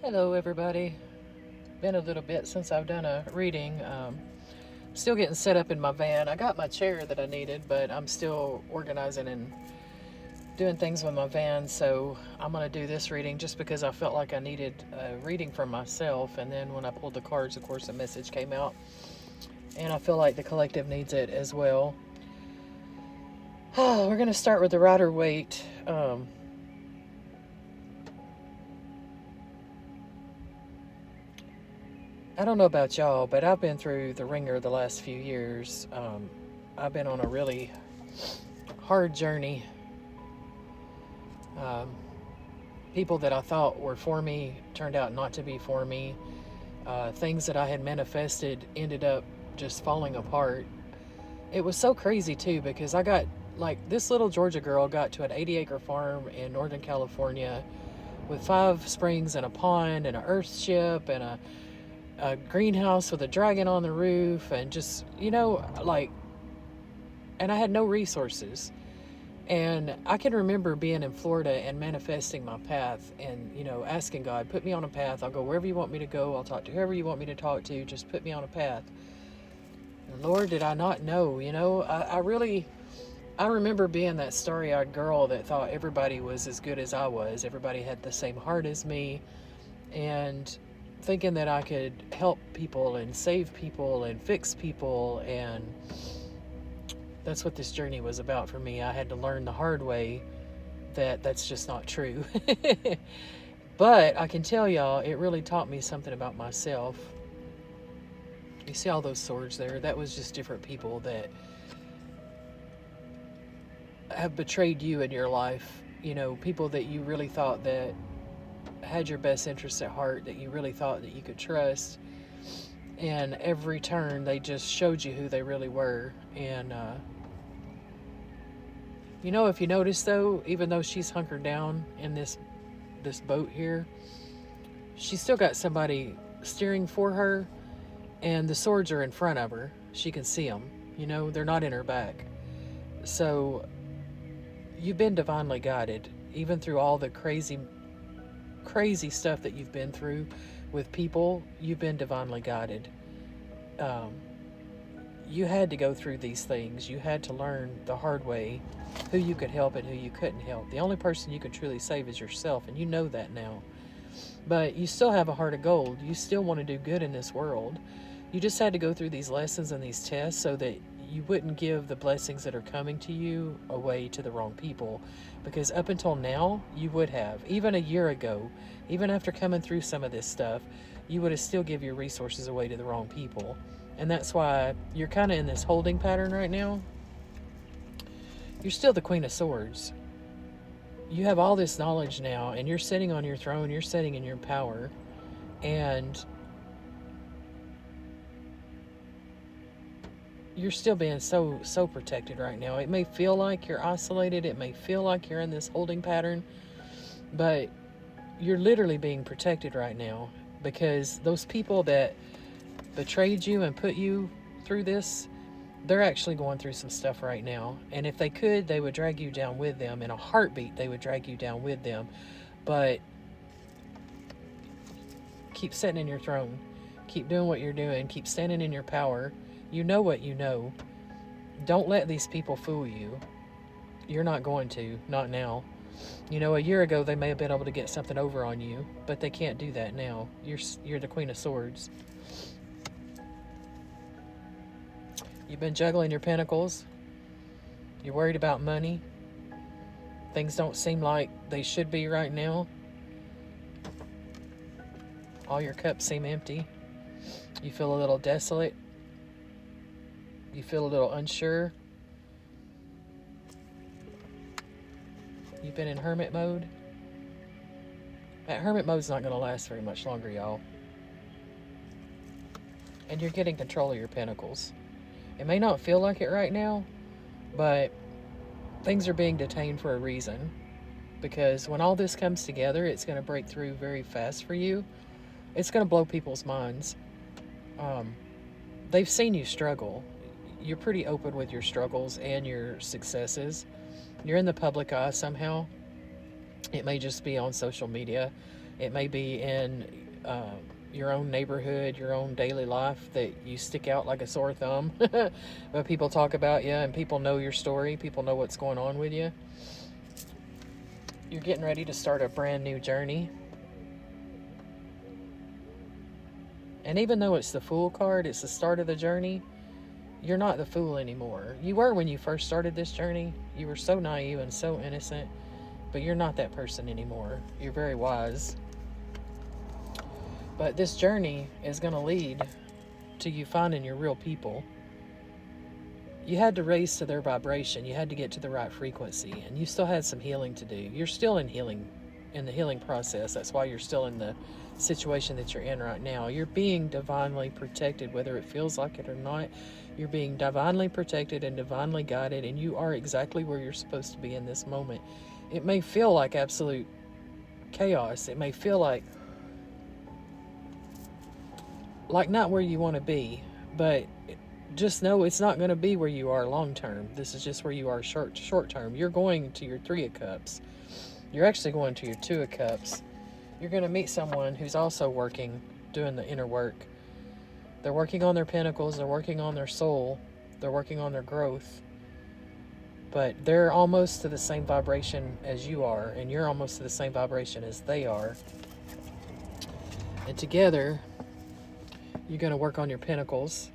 Hello, everybody. Been a little bit since I've done a reading. Still getting set up in my van. I got my chair that I needed, but I'm still organizing and doing things with my van. So I'm going to do this reading just because I felt like I needed a reading for myself. And then when I pulled the cards, of course, a message came out. And I feel like the collective needs it as well. We're going to start with the Rider Waite. I don't know about y'all, but I've been through the ringer the last few years. I've been on a really hard journey. Um, People that I thought were for me turned out not to be for me. Things that I had manifested ended up just falling apart. It was so crazy too because I got like this little Georgia girl got to an 80-acre farm in Northern California with 5 springs and a pond and an earthship and a greenhouse with a dragon on the roof and just, and I had no resources. And I can remember being in Florida and manifesting my path and, asking God, put me on a path. I'll go wherever you want me to go. I'll talk to whoever you want me to talk to. Just put me on a path. And Lord, did I not know, I remember being that starry-eyed girl that thought everybody was as good as I was. Everybody had the same heart as me. And thinking that I could help people and save people and fix people, and that's what this journey was about for me. I had to learn the hard way that that's just not true. But I can tell y'all, it really taught me something about myself. You see all those swords there? That was just different people that have betrayed you in your life. People that you really thought that had your best interests at heart, that you really thought that you could trust. And every turn, they just showed you who they really were. And, if you notice though, even though she's hunkered down in this boat here, she's still got somebody steering for her, and the swords are in front of her. She can see them. They're not in her back. So you've been divinely guided, even through all the crazy stuff that you've been through with people. You've been divinely guided. You had to go through these things. You had to learn the hard way who you could help and who you couldn't help. The only person you can truly save is yourself, and you know that now. But you still have a heart of gold. You still want to do good in this world. You just had to go through these lessons and these tests so that you wouldn't give the blessings that are coming to you away to the wrong people. Because up until now, you would have. Even a year ago, even after coming through some of this stuff, you would have still give your resources away to the wrong people. And that's why you're kind of in this holding pattern right now. You're still the Queen of Swords. You have all this knowledge now, and you're sitting on your throne, you're sitting in your power, and you're still being so protected right now. It may feel like you're isolated, it may feel like you're in this holding pattern, but you're literally being protected right now, because those people that betrayed you and put you through this, they're actually going through some stuff right now. And if they could, they would drag you down with them. In a heartbeat, they would drag you down with them. But keep sitting in your throne. Keep doing what you're doing. Keep standing in your power. You know what you know. Don't let these people fool you. You're not going to. Not now. A year ago, they may have been able to get something over on you, but they can't do that now. You're the Queen of Swords. You've been juggling your pentacles. You're worried about money. Things don't seem like they should be right now. All your cups seem empty. You feel a little desolate. You feel a little unsure. You've been in hermit mode. That hermit mode's not going to last very much longer, y'all. And you're getting control of your pentacles. It may not feel like it right now, but things are being detained for a reason. Because when all this comes together, it's going to break through very fast for you. It's going to blow people's minds. They've seen you struggle. You're pretty open with your struggles and your successes. You're in the public eye somehow. It may just be on social media. It may be in your own neighborhood, your own daily life, that you stick out like a sore thumb. But people talk about you and people know your story. People know what's going on with you. You're getting ready to start a brand new journey. And even though it's the Fool card, it's the start of the journey, you're not the fool anymore. You were when you first started this journey. You were so naive and so innocent, but you're not that person anymore. You're very wise. But this journey is going to lead to you finding your real people. You had to raise to their vibration. You had to get to the right frequency, and you still had some healing to do. You're still in the healing process. That's why you're still in the situation that you're in right now. You're being divinely protected, whether it feels like it or not. You're being divinely protected and divinely guided, and you are exactly where you're supposed to be in this moment. It may feel like absolute chaos. It may feel like not where you want to be, but just know it's not going to be where you are long term. This is just where you are short term. You're going to your 3 of Cups. You're actually going to your 2 of Cups. You're going to meet someone who's also doing the inner work. They're working on their pentacles. They're working on their soul. They're working on their growth. But they're almost to the same vibration as you are, and you're almost to the same vibration as they are. And together, you're going to work on your pentacles.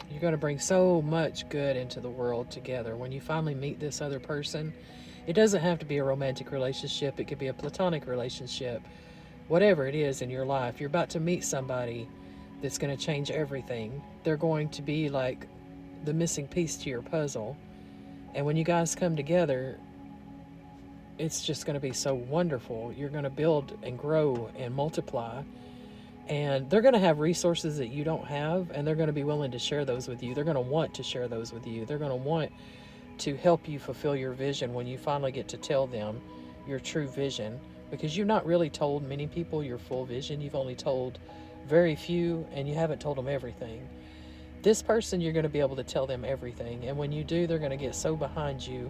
You're going to bring so much good into the world together. When you finally meet this other person, it doesn't have to be a romantic relationship. It could be a platonic relationship. Whatever it is in your life, you're about to meet somebody that's going to change everything. They're going to be like the missing piece to your puzzle. And when you guys come together, it's just going to be so wonderful. You're going to build and grow and multiply. And they're going to have resources that you don't have, and they're going to be willing to share those with you. They're going to want to share those with you. They're going to want to help you fulfill your vision when you finally get to tell them your true vision, because you've not really told many people your full vision. You've only told very few, and you haven't told them everything. This person, you're going to be able to tell them everything, and when you do, they're going to get so behind you,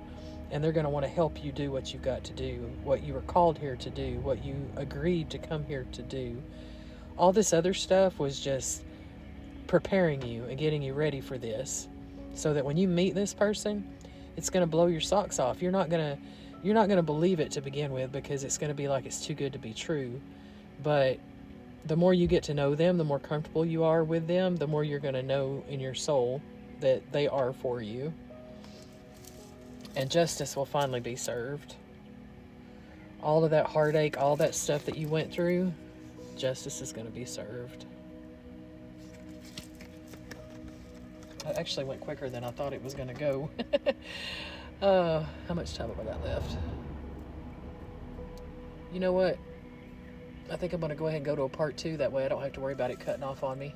and they're going to want to help you do what you've got to do, what you were called here to do, what you agreed to come here to do. All this other stuff was just preparing you and getting you ready for this, so that when you meet this person, it's going to blow your socks off. You're not going to believe it to begin with, because it's going to be like it's too good to be true. But the more you get to know them, the more comfortable you are with them, the more you're going to know in your soul that they are for you. And justice will finally be served. All of that heartache, all that stuff that you went through, justice is going to be served. That actually went quicker than I thought it was going to go. How much time have I got left? You know what? I think I'm going to go ahead and go to a part 2. That way I don't have to worry about it cutting off on me.